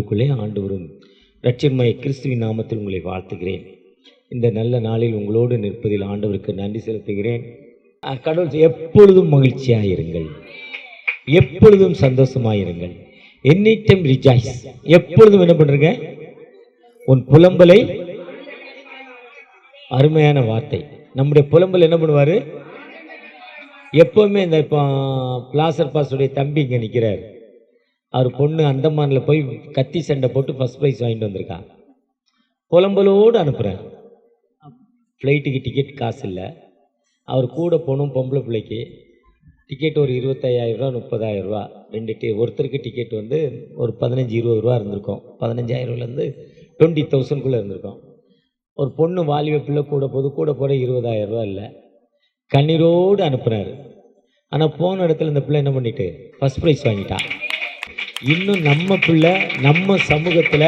அன்புக்குள்ளே ஆண்டவரும் இரட்சகருமாகிய கிறிஸ்துவின் நாமத்தில் உங்களை வாழ்த்துகிறேன். இந்த நல்ல நாளில் உங்களோடு நிற்பதில் ஆண்டவருக்கு நன்றி செலுத்துகிறேன். கடவுள் எப்பொழுதும் மகிழ்ச்சியாயிருங்கள், எப்பொழுதும் சந்தோஷமாயிருங்கள். Any time rejoice. எப்பொழுதும் என்ன பண்றீங்க? உன் புலம்பலை, அருமையான வார்த்தை. நம்முடைய புலம்பல் என்ன பண்ணுவாரு? எப்பவுமே இந்த பிளாசர் பாஸுடைய தம்பி இங்கே நிற்கிறார். அவர் பொண்ணு அந்தமானில் போய் கத்தி சண்டை போட்டு ஃபர்ஸ்ட் ப்ரைஸ் வாங்கிட்டு வந்திருக்கா. புலம்பலோடு அனுப்புகிறார். ஃப்ளைட்டுக்கு டிக்கெட் காசு இல்லை. அவர் கூட போகணும். பொம்பளை பிள்ளைக்கு டிக்கெட் ஒரு 25,000 ரூபா 30,000 ரூபா. ஒருத்தருக்கு டிக்கெட் வந்து ஒரு 15-20 ரூபா இருந்திருக்கும். 15,000லேருந்து 20,000 இருந்திருக்கும். ஒரு பொண்ணு வாலிப பிள்ளை கூட போகிற 20,000 ரூபா இல்லை. கண்ணீரோடு அனுப்புனார். ஆனால் போன இடத்துல இந்த பிள்ளை என்ன பண்ணிட்டு ஃபர்ஸ்ட் ப்ரைஸ் வாங்கிட்டான். இன்னும் நம்ம பிள்ளை நம்ம சமூகத்தில்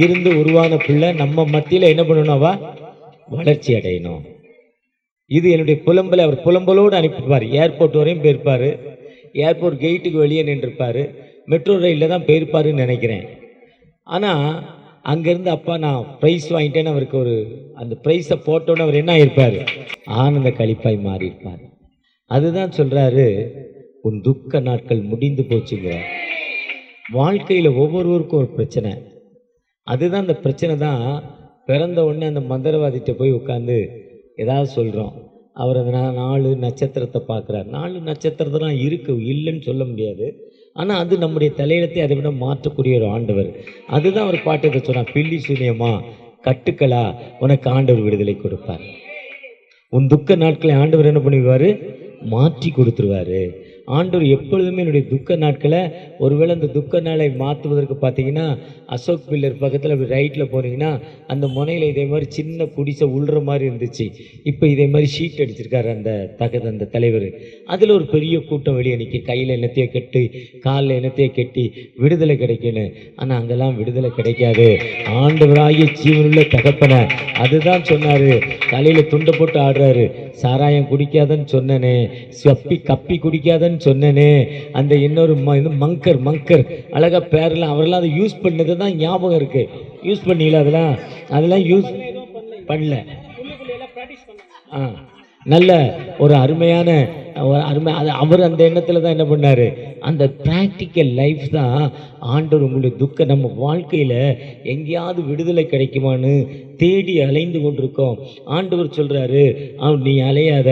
இருந்து உருவான பிள்ளை நம்ம மத்தியில் என்ன பண்ணணும்வா? வளர்ச்சி அடையணும். இது என்னுடைய புலம்பலை அவர் புலம்பலோடு அனுப்பிப்பார். ஏர்போர்ட் வரையும் போயிருப்பார். ஏர்போர்ட் கேட்டுக்கு வெளியே நின்றுருப்பார். மெட்ரோ ரயிலில் தான் போயிருப்பாருன்னு நினைக்கிறேன். ஆனால் அங்கேருந்து அப்பா நான் ப்ரைஸ் வாங்கிட்டேன்னு அவருக்கு ஒரு அந்த ப்ரைஸை போட்டோன்னு அவர் என்ன ஆயிருப்பார்? ஆனந்த கழிப்பாய் மாறியிருப்பார். அதுதான் சொல்கிறாரு, உன் துக்க நாட்கள் முடிந்து போச்சுங்க. வாழ்க்கையில் ஒவ்வொருவருக்கும் ஒரு பிரச்சனை. அதுதான் அந்த பிரச்சனை தான். பிறந்த உடனே அந்த மந்திரவாதிகிட்ட போய் உட்காந்து ஏதாவது சொல்கிறோம். அவர் அந்த 4 நட்சத்திரத்தை பார்க்குறார். 4 நட்சத்திரத்தை தான் இருக்குது, இல்லைன்னு சொல்ல முடியாது. ஆனால் அது நம்முடைய தலையிலத்தை அதை விட மாற்றக்கூடிய ஒரு ஆண்டவர். அதுதான் அவர் பாட்டத்தை சொன்னார், பில்லி சூனியமா கட்டுக்களா உனக்கு ஆண்டவர் விடுதலை கொடுப்பார். உன் துக்க நாட்களை ஆண்டவர் என்ன பண்ணிடுவார்? மாற்றி கொடுத்துருவார். ஆண்டவர் எப்பொழுதுமே என்னுடைய துக்க நாட்களை, ஒருவேளை அந்த துக்க நாளை மாற்றுவதற்கு பார்த்தீங்கன்னா அசோக் பில்லர் பக்கத்தில் அப்படி ரைட்டில் போனீங்கன்னா அந்த முனையில் இதே மாதிரி சின்ன குடிசை உள்ற மாதிரி இருந்துச்சு. இப்போ இதே மாதிரி ஷீட் அடிச்சிருக்காரு அந்த தலைவர். அதில் ஒரு பெரிய கூட்டம் வெளியே நிற்கி கையில் என்னத்தையோ கட்டி காலில் என்னத்தையோ கட்டி விடுதலை கிடைக்கணும். ஆனால் அங்கெல்லாம் விடுதலை கிடைக்காது. ஆண்டவராகிய ஜீவனுள்ள தகப்பனை அதுதான் சொன்னார். தலையில் துண்டை போட்டு ஆடுறாரு. சாராயம் குடிக்காதன்னு சொன்னனே, கப்பி குடிக்காதன்னு சொன்னனே. அந்த இன்னொரு மங்கர் அழகா பேரெல்லாம் அவரெல்லாம் அதை யூஸ் பண்ணது தான் ஞாபகம் இருக்கு. யூஸ் பண்ணீங்களா? அதெல்லாம் யூஸ் பண்ணல. நல்ல ஒரு அருமையான அவர் அந்த எண்ணத்தில் தான் என்ன பண்ணார்? அந்த ப்ராக்டிக்கல் லைஃப் தான் ஆண்டவர் உங்களுடைய துக்க நம்ம வாழ்க்கையில் எங்கேயாவது விடுதலை கிடைக்குமான்னு தேடி அலைந்து கொண்டிருக்கோம். ஆண்டவர் சொல்கிறாரு, நீ அலையாத,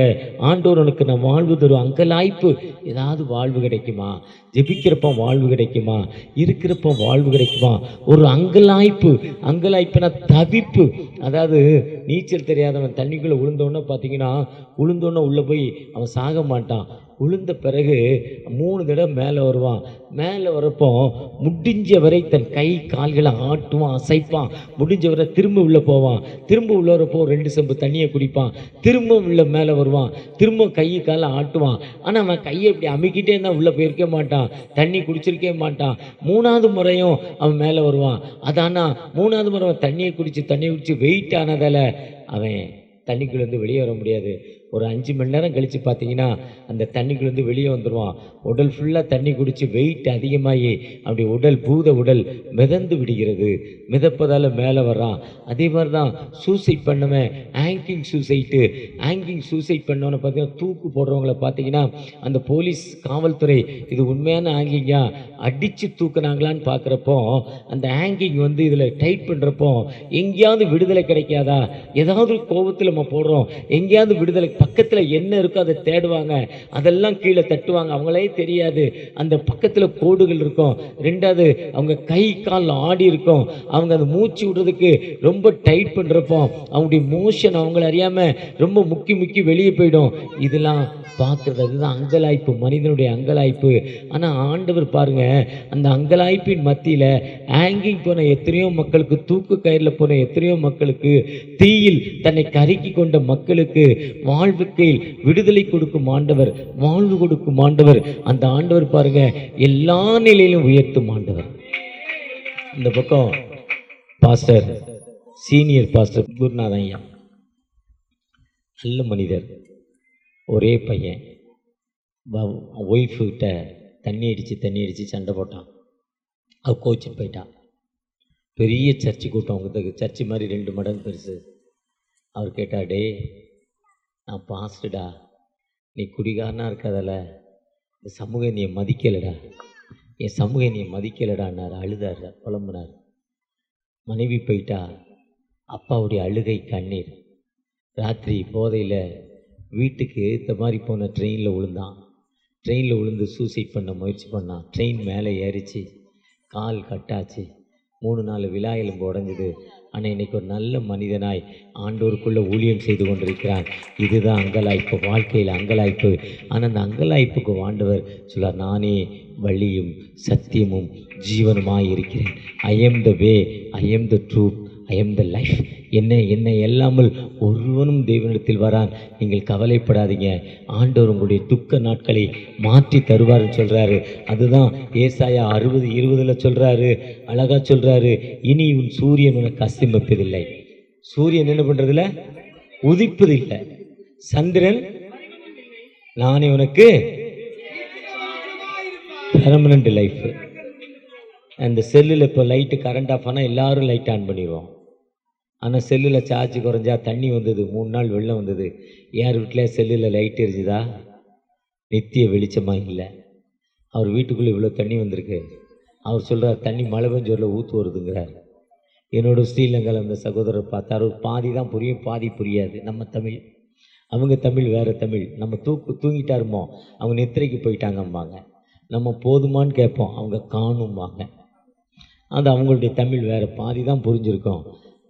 ஆண்டவர் உனக்கு நான் வாழ்வு தரும். அங்கலாய்ப்பு, ஏதாவது வாழ்வு கிடைக்குமா? ஜெபிக்கிறப்ப வாழ்வு கிடைக்குமா? இருக்கிறப்ப வாழ்வு கிடைக்குமா? ஒரு அங்கலாய்ப்புனா தவிப்பு. அதாவது நீச்சல் தெரியாதவன் தண்ணிக்குள்ளே விழுந்தோன்னே பார்த்தீங்கன்னா உள்ளே போய் அவன் சாக மாட்டான். விழுந்த பிறகு 3 தடவை மேலே வருவான். மேலே வரப்போ முடிஞ்ச வரை தன் கை கால்களை ஆட்டுவான், அசைப்பான். முடிஞ்ச வரை திரும்ப உள்ளே போவான். திரும்ப உள்ளே வரப்போ 2 செம்பு தண்ணியை குடிப்பான். திரும்ப உள்ள மேலே வருவான். திரும்ப கை காலை ஆட்டுவான். ஆனால் அவன் கையை இப்படி அமைக்கிட்டே இருந்தால் உள்ளே போயிருக்க மாட்டான், தண்ணி குடிச்சிருக்கே மாட்டான். 3வது முறையும் அவன் மேலே வருவான். அதானா 3வது முறை அவன் தண்ணியை குடிச்சு வெயிட் ஆனதால் அவன் தண்ணிக்குள்ளேருந்து வெளியே வர முடியாது. ஒரு 5 மணி நேரம் கழித்து பார்த்தீங்கன்னா அந்த தண்ணிக்குள்ளேருந்து வெளியே வந்துடுவான். உடல் ஃபுல்லாக தண்ணி குடித்து வெயிட் அதிகமாகி அப்படி உடல் மிதந்து விடுகிறது. மிதப்பதால் மேலே வர்றான். அதே மாதிரி தான் சூசைட் பண்ணவன் ஆங்கிங் சூசைட் பண்ணவனை பார்த்தீங்கன்னா தூக்கு போடுறவங்கள பார்த்தீங்கன்னா அந்த போலீஸ் காவல்துறை இது உண்மையான ஆங்கிங்கா அடித்து தூக்குனாங்களான்னு பார்க்குறப்போ அந்த ஆங்கிங் இதில் டைட் பண்ணுறப்போ எங்கேயாவது விடுதலை கிடைக்காதா? ஏதாவது கோபத்தில் நம்ம போடுறோம், எங்கேயாவது விடுதலை பக்கத்தில் என்ன இருக்கோ அதை தேடுவாங்க. அதெல்லாம் கீழே தட்டுவாங்க, அவங்களே தெரியாது. அந்த பக்கத்தில் கோடுகள் இருக்கும். 2வது அவங்க கை கால் ஆடி இருக்கும். அவங்க அந்த மூச்சு விடுறதுக்கு ரொம்ப டைட் பண்ணுறப்போ அவங்களுடைய மோஷன் அவங்கள அறியாமல் ரொம்ப முக்கி வெளியே போயிடும். இதெல்லாம் பார்க்குறது அதுதான் அங்கலாய்ப்பு, மனிதனுடைய அங்கலாய்ப்பு. ஆனால் ஆண்டவர் பாருங்க, அந்த அங்கலாய்ப்பின் மத்தியில் ஹேங்கிங் போன எத்தனையோ மக்களுக்கு, தூக்கு கயிறில் போன எத்தனையோ மக்களுக்கு, தீயில் தன்னை கருக்கி கொண்ட மக்களுக்கு வாழ்வுக்கையில் விடுதலை கொடுக்கும் ஆண்டவர், வாழ்வு கொடுக்கும் ஆண்டவர். அந்த ஆண்டவர் பாருங்க எல்லா நிலையிலும் உயர்த்தும் ஆண்டவர். இந்த பக்கம் பாஸ்டர், சீனியர் பாஸ்டர் குருநாதன் ஐயா, நல்ல மனிதர். ஒரே பையன், ஒய்ஃபுக்கிட்ட தண்ணி அடித்து சண்டை போட்டான். அவள் கோச்சிட்டு போயிட்டான். பெரிய சர்ச்சு கூட்டம், அவங்க சர்ச்சு மாதிரி 2 மடங்கு பெருசு. அவர் கேட்டார், டே நான் பாஸ்டடா, நீ குடிகாரனாக இருக்காதல, இந்த சமூகம் என்னையை மதிக்கலடா, என் சமூகம் என்னையை மதிக்கலடான்னார். அழுதார், புலம்புனார். மனைவி போயிட்டா, அப்பாவுடைய அழுகை கண்ணீர். ராத்திரி போதையில் வீட்டுக்கு இந்த மாதிரி போன ட்ரெயினில் விழுந்தான். ட்ரெயினில் விழுந்து சூசைட் பண்ண முயற்சி பண்ணான். ட்ரெயின் மேலே ஏறிச்சு, கால் கட்டாச்சு, 3-4 விழா எலும்பு உடஞ்சிது. ஆனால் இன்றைக்கி ஒரு நல்ல மனிதனாய் ஆண்டோருக்குள்ளே ஊழியம் செய்து கொண்டிருக்கிறான். இதுதான் அங்கலாய்ப்பு, வாழ்க்கையில் அங்கலாய்ப்பு. ஆனால் அந்த அங்கலாய்ப்புக்கு ஆண்டவர் சொல்லார், நானே வழியும் சத்தியமும் ஜீவனுமாய் இருக்கிறேன். I am the way, I am the truth, I am the life. என்னை எல்லாமல் ஒருவனும் தேவனிடத்தில் வரான். நீங்கள் கவலைப்படாதீங்க, ஆண்டவர் உங்களுடைய துக்க நாட்களை மாற்றி தருவார்னு சொல்கிறாரு. அதுதான் ஏசாயா 60:20 சொல்கிறாரு, அழகாக சொல்கிறாரு. இனி உன் சூரியன் உனக்கு அஸ்தமிப்பதில்லை. சூரியன் என்ன பண்ணுறதில்ல? உதிப்பதில்லை. சந்திரன் நானே உனக்கு பெர்மனண்ட் லைஃப். அந்த செல்லில் இப்போ லைட்டு கரண்ட் ஆஃப் ஆனால் எல்லோரும் லைட் ஆன் பண்ணிடுவோம். ஆனால் செல்லில் சார்ஜ் குறைஞ்சா, தண்ணி வந்தது, 3 நாள் வெள்ளம் வந்தது, யார் வீட்டில் செல்லில் லைட் எரிஞ்சுதா? நித்திய வெளிச்சமாக இல்லை. அவர் வீட்டுக்குள்ளே இவ்வளோ தண்ணி வந்திருக்கு. அவர் சொல்கிறார், தண்ணி மழை பெஞ்சோரில் ஊற்று வருதுங்கிறார். என்னோட ஸ்ரீலங்காவில் அந்த சகோதரர் பார்த்தார், ஒரு பாதி தான் புரியும், பாதி புரியாது. நம்ம தமிழ், அவங்க தமிழ் வேறு தமிழ். நம்ம தூங்கிட்டாருமோ, அவங்க நித்திரைக்கு போயிட்டாங்கம்பாங்க. நம்ம போதுமான்னு கேட்போம், அவங்க காணும்பாங்க. அது அவங்களுடைய தமிழ் வேறு, பாதி தான் புரிஞ்சிருக்கோம்.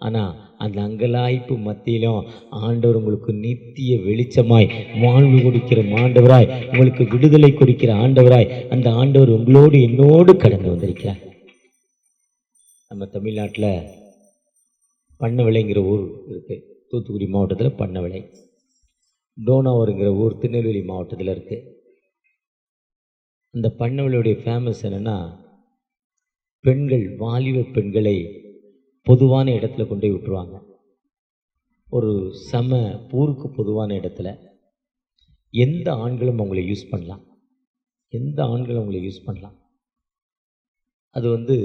ஆனால் அந்த அங்கலாய்ப்பு மத்தியிலும் ஆண்டவர் உங்களுக்கு நித்திய வெளிச்சமாய் வாழ்வு கொடுக்கிற ஆண்டவராய், உங்களுக்கு விடுதலை கொடுக்கிற ஆண்டவராய், அந்த ஆண்டவர் உங்களோடு என்னோடு கடந்து வந்திருக்கிறார். நம்ம தமிழ்நாட்டில் பண்ணவிளைங்கிற ஊர் இருக்குது, தூத்துக்குடி மாவட்டத்தில் பண்ணவிளை. டோனாவருங்கிற ஊர் திருநெல்வேலி மாவட்டத்தில் இருக்குது. அந்த பண்ணவிளையுடைய ஃபேமஸ் என்னென்னா, பெண்கள், வாலிப பெண்களை பொதுவான இடத்துல கொண்டு போய் விட்டுருவாங்க. ஒரு ஊருக்கு பொதுவான இடத்துல எந்த ஆண்களும் அவங்கள யூஸ் பண்ணலாம், எந்த ஆண்களும் அவங்கள யூஸ் பண்ணலாம். அது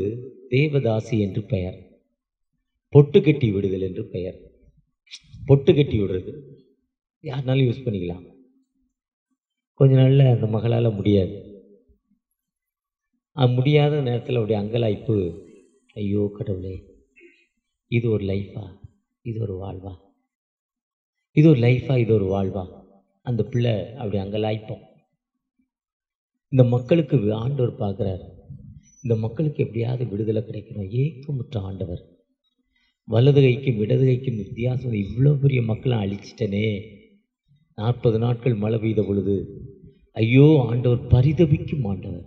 தேவதாசி என்று பெயர், பொட்டு கட்டி விடுதல் என்று பெயர். பொட்டு கட்டி விடுறது யாருனாலும் யூஸ் பண்ணிக்கலாம். கொஞ்ச நாளில் அந்த மகளால் முடியாது. முடியாத நேரத்தில் அவருடைய அங்கலாய்ப்பு, ஐயோ கடவுளே, இது ஒரு லைஃபா, இது ஒரு வாழ்வா, இது ஒரு லைஃபா, இது ஒரு வாழ்வா. அந்த பிள்ளை அப்படி அங்கலாய்ப்போம். இந்த மக்களுக்கு ஆண்டவர் பார்க்குறார், இந்த மக்களுக்கு எப்படியாவது விடுதலை கிடைக்கணும். ஏக்கமுற்ற ஆண்டவர், வலது கைக்கும் இடது கைக்கும் வித்தியாசம், இவ்வளோ பெரிய மக்களை அழிச்சிட்டனே. 40 நாட்கள் மழை பெய்த பொழுது ஐயோ ஆண்டவர் பரிதபிக்கும் ஆண்டவர்.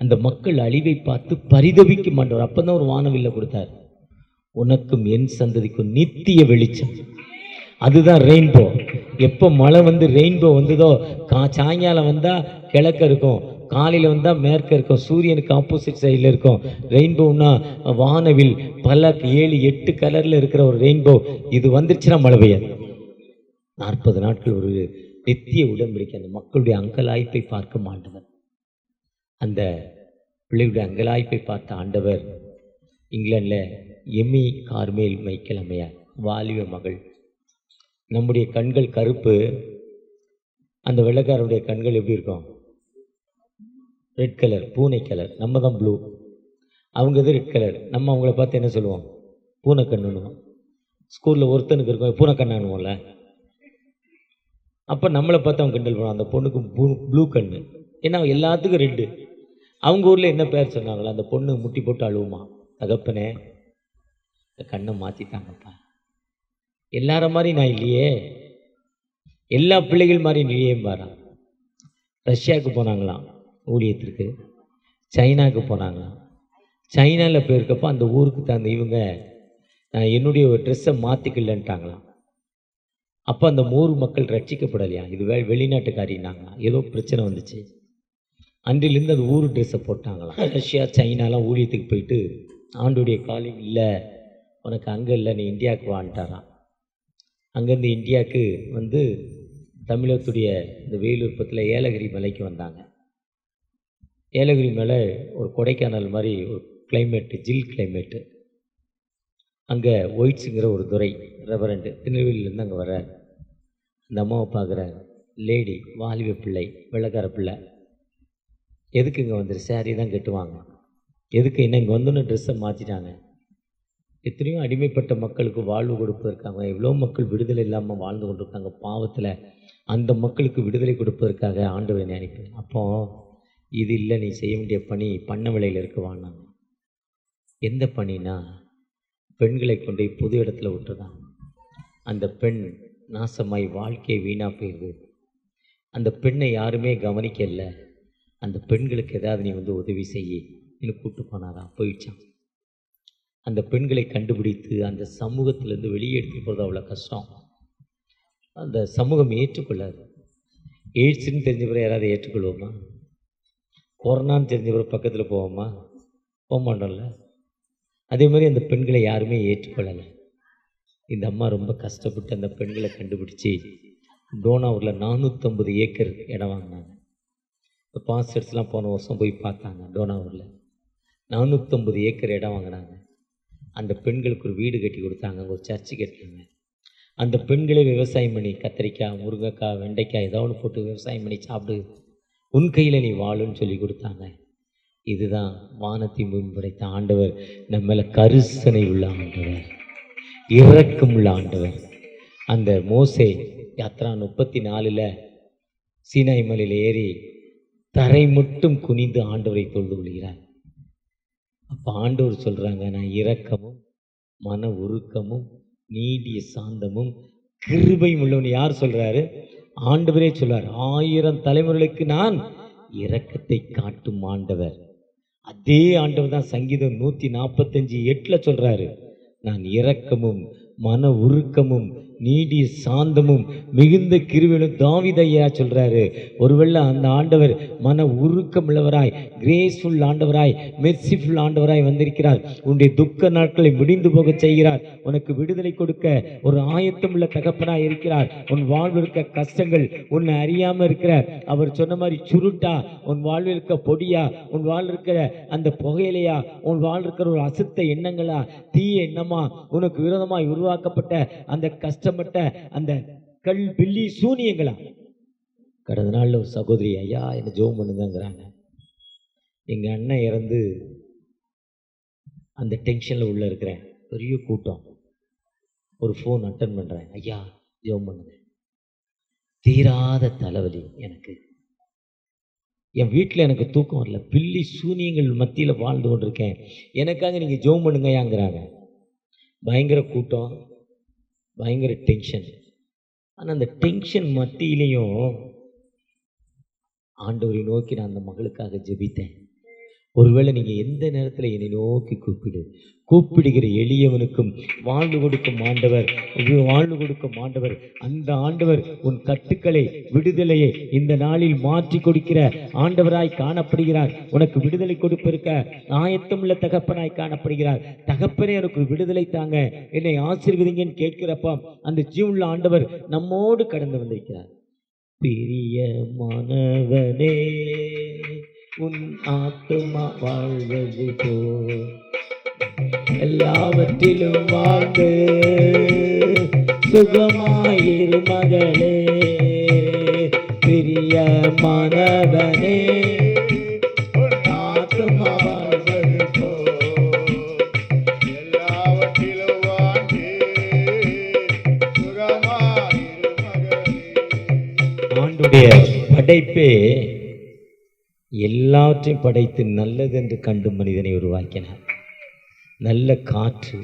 அந்த மக்கள் அழிவை பார்த்து பரிதபிக்கும் ஆண்டவர். அப்போ தான் ஒரு வானவில்லை கொடுத்தார், உனக்கும் என் சந்ததிக்கும் நித்திய வெளிச்சம். அதுதான் ரெயின்போ. எப்போ மழை ரெயின்போ வந்ததோ, சாயங்காலம் வந்தால் கிழக்க இருக்கும், காலையில் வந்தால் மேற்க இருக்கும், சூரியனுக்கு ஆப்போசிட் சைடில் இருக்கும். ரெயின்போன்னா வானவில், பல 7-8 கலரில் இருக்கிற ஒரு ரெயின்போ. இது வந்துருச்சுன்னா மழை பெய்யாது. 40 நாட்கள் ஒரு நித்திய உடன்படிக்கை. அந்த மக்களுடைய அங்கலாய்ப்பை பார்க்க ஆண்டவர், அந்த பிள்ளையுடைய அங்கலாய்ப்பை பார்த்த ஆண்டவர், இங்கிலாண்டில் எமி கார்மேல் மைக்கேல் அம்மையார், வாலிப மகள். நம்முடைய கண்கள் கருப்பு, அந்த வெள்ளைக்காரருடைய கண்கள் எப்படி இருக்கும்? ரெட் கலர், பூனை கலர். நம்ம தான் ப்ளூ, அவங்க இது ரெட் கலர். நம்ம அவங்கள பார்த்து என்ன சொல்லுவோம்? பூனை கண்ணுன்னுவோம். ஸ்கூலில் ஒருத்தனுக்கு இருக்கும் பூனை கண்ணானுவோம்ல. அப்போ நம்மளை பார்த்து அவங்க கிண்டல் பண்ணுவோம், அந்த பொண்ணுக்கு ப்ளூ கண்ணு. ஏன்னா எல்லாத்துக்கும் ரெட்டு. அவங்க ஊரில் என்ன பேர் சொன்னாங்களோ, அந்த பொண்ணு முட்டி போட்டு அழுவுமா, தகப்பனே இந்த கண்ணை மாற்றிட்டாங்கப்பா, எல்லார மாதிரி நான் இல்லையே, எல்லா பிள்ளைகள் மாதிரி இல்லையே பாரான். ரஷ்யாவுக்கு போனாங்களாம் ஊழியத்திற்கு, சைனாவுக்கு போனாங்களாம். சைனாவில் போயிருக்கப்போ அந்த ஊருக்கு தகுந்த இவங்க என்னுடைய ஒரு ட்ரெஸ்ஸை மாற்றிக்கலன்ட்டாங்களாம். அப்போ அந்த 3 மக்கள் ரட்சிக்கப்படலையா, இது வெளிநாட்டுக்காரின்னாங்களாம். ஏதோ பிரச்சனை வந்துச்சு. அன்றிலிருந்து அந்த ஊர் ட்ரெஸ்ஸை போட்டாங்களாம். ரஷ்யா சைனாலாம் ஊழியத்துக்கு போயிட்டு, ஆண்டுடைய காலிங் இல்லை உனக்கு அங்கே இல்லை, நீ இந்தியாவுக்கு வான்ட்டாரான். அங்கேருந்து இந்தியாவுக்கு தமிழகத்துடைய இந்த வேலூர் பக்கத்தில் ஏலகிரி மலைக்கு வந்தாங்க. ஏலகிரி மலை ஒரு கொடைக்கானல் மாதிரி ஒரு கிளைமேட்டு, ஜில் கிளைமேட்டு. அங்கே ஒயிட்ஸுங்கிற ஒரு துறை ரெவரண்ட் திருநெல்வேலியிலேருந்து அங்கே வர்றார். அந்த அம்மாவை பார்க்குறாரு. லேடி, வாலிப பிள்ளை, வெள்ளைக்கார பிள்ளை. எதுக்கு இங்கே வந்துரு? சேரீ தான் கட்டுவாங்க. எதுக்கு என்ன இங்கே வந்தோன்னு ட்ரெஸ்ஸை மாற்றிட்டாங்க. எத்தனையோ அடிமைப்பட்ட மக்களுக்கு வாழ்வு கொடுப்பதற்காக, எவ்வளோ மக்கள் விடுதலை இல்லாமல் வாழ்ந்து கொண்டிருக்காங்க பாவத்தில். அந்த மக்களுக்கு விடுதலை கொடுப்பதற்காக ஆண்டவரை நினைப்பேன். அப்போ இது இல்லை, நீ செய்ய வேண்டிய பணி பண்ண விலையில் இருக்குவான்னாங்க. எந்த பணினா, பெண்களை கொண்டு பொது இடத்துல விட்டுருதான். அந்த பெண் நாசமாய் வாழ்க்கையை வீணாக போயிடுது. அந்த பெண்ணை யாருமே கவனிக்கல. அந்த பெண்களுக்கு ஏதாவது நீ உதவி செய்ய இன்னும் கூப்பிட்டு போனாரா? போயிடுச்சான். அந்த பெண்களை கண்டுபிடித்து அந்த சமூகத்திலேருந்து வெளியே எடுத்துகிட்டு போகிறது அவ்வளோ கஷ்டம். அந்த சமூகம் ஏற்றுக்கொள்ளாது. எய்ட்ஸ்ன்னு தெரிஞ்சவரை யாராவது ஏற்றுக்கொள்வோமா? கொரோனான்னு தெரிஞ்சவரை பக்கத்தில் போவோமா? போக மாட்டோம்ல. அதே மாதிரி அந்த பெண்களை யாருமே ஏற்றுக்கொள்ளலை. இந்த அம்மா ரொம்ப கஷ்டப்பட்டு அந்த பெண்களை கண்டுபிடிச்சி டோனாவூரில் 450 ஏக்கர் இடம் வாங்கினாங்க. இப்போ பாஸ்டர்ஸ்லாம் போன வருஷம் போய் பார்த்தாங்க. டோனாவூரில் 450 ஏக்கர் இடம் வாங்கினாங்க. அந்த பெண்களுக்கு ஒரு வீடு கட்டி கொடுத்தாங்க, ஒரு சர்ச்சு கட்டினாங்க. அந்த பெண்களே விவசாயம் பண்ணி கத்திரிக்காய், முருங்கைக்காய், வெண்டைக்காய் ஏதோ ஒன்று போட்டு விவசாயம் பண்ணி சாப்பிடு, உன் கையில் நீ வாழுன்னு சொல்லி கொடுத்தாங்க. இதுதான் வானத்தை முன்படைத்த ஆண்டவர். நம்ம மேலே கரிசனை உள்ள ஆண்டவர், இரக்கம் உள்ள ஆண்டவர். அந்த மோசே யாத்ரா 34 சீனாய் மலையில் ஏறி தரை மட்டும் குனிந்து ஆண்டவரை தொழுது கொள்கிறார். அப்போ ஆண்டவர் சொல்கிறாங்க, நான் இரக்கமும் மன உருக்கமும் நீடிய சாந்தமும் கிருபையும் உள்ளவன். யார் சொல்கிறாரு? ஆண்டவரே சொல்றார். 1000 தலைமுறைகளுக்கு நான் இரக்கத்தை காட்டும் ஆண்டவர். அதே ஆண்டவர் தான் சங்கீதம் 145:8 சொல்கிறாரு, நான் இரக்கமும் மன உருக்கமும் நீடிய சாந்தமும் மிகுந்த கிருபையும். தாவீது ஐயா சொல்கிறாரு, ஒருவேளை அந்த ஆண்டவர் மன உருக்கம் உள்ளவராய், கிரேஸ்ஃபுல் ஆண்டவராய், மெர்சிஃபுல் ஆண்டவராய் வந்திருக்கிறார். உன்னுடைய துக்க நாட்களை முடிந்து போக செய்கிறார். உனக்கு விடுதலை கொடுக்க ஒரு ஆயத்தம் உள்ள தகப்பனாய் இருக்கிறார். உன் வாழ்வில் இருக்க கஷ்டங்கள் உன்னை அறியாமல் இருக்கிற, அவர் சொன்ன மாதிரி சுருட்டா, உன் வாழ்வில் இருக்க பொடியா, உன் வாழ்வில் இருக்கிற அந்த புகையிலையா, உன் வாழ்வில் இருக்கிற ஒரு அசுத்த எண்ணங்களா, தீய எண்ணமா, உனக்கு விரோதமாய் உருவாக்கப்பட்ட அந்த கஷ்டப்பட்ட அந்த கல் பில்லி சூனியங்களா. கடந்த நாளில் ஒரு சகோதரி, ஐயா என்ன ஜெபம் பண்ணுங்கிறாங்க. எங்கள் அண்ணன் இறந்து அந்த டென்ஷனில் உள்ள இருக்கிறேன். பெரிய கூட்டம். ஒரு ஃபோன் அட்டன் பண்ணுறேன், ஐயா ஜெபம் பண்ணுங்க. தீராத தலைவலி எனக்கு. என் வீட்டில் எனக்கு தூக்கம் வரல. பில்லி சூனியங்கள் மத்தியில் வாழ்ந்து கொண்டிருக்கேன். எனக்காக நீங்கள் ஜெபம் பண்ணுங்கயாங்கிறாங்க. பயங்கர கூட்டம், பயங்கர டென்ஷன். ஆனால் அந்த டென்ஷன் மத்தியிலையும் ஆண்டவரை நோக்கி நான் அந்த மகளுக்காக ஜெபித்தேன். ஒருவேளை நீங்கள் எந்த நேரத்தில் என்னை நோக்கி கூப்பிடுகிற எளியவனுக்கும் வாழ்வு கொடுக்கும் ஆண்டவர், வாழ்வு கொடுக்கும் ஆண்டவர். அந்த ஆண்டவர் உன் கட்டுக்களை, விடுதலையை இந்த நாளில் மாற்றி கொடுக்கிற ஆண்டவராய் காணப்படுகிறார். உனக்கு விடுதலை கொடுப்பிருக்க ஆயத்தமுள்ள தகப்பனாய் காணப்படுகிறார். தகப்பனே எனக்கு விடுதலை தாங்க, என்னை ஆசீர்வதிங்கன்னு கேட்கிறப்ப அந்த ஜீவனுள்ள ஆண்டவர் நம்மோடு கடந்து வந்திருக்கிறார். பிரியமானவனே, உன் ஆத்துமா வாழ்வது போ எல்லாவற்றிலும் வாழ்ந்து சுகமாயிரு மகளே. பிரியமானவனே, உன் ஆத்துமா வாழ்வது போ எல்லாவற்றிலும் வாழ்ந்து சுகமாயிரு மகளே. ஆண்டுடைய படைப்பே எல்லாவற்றையும் படைத்து நல்லது என்று கண்டு மனிதனை உருவாக்கினார். நல்ல காற்று,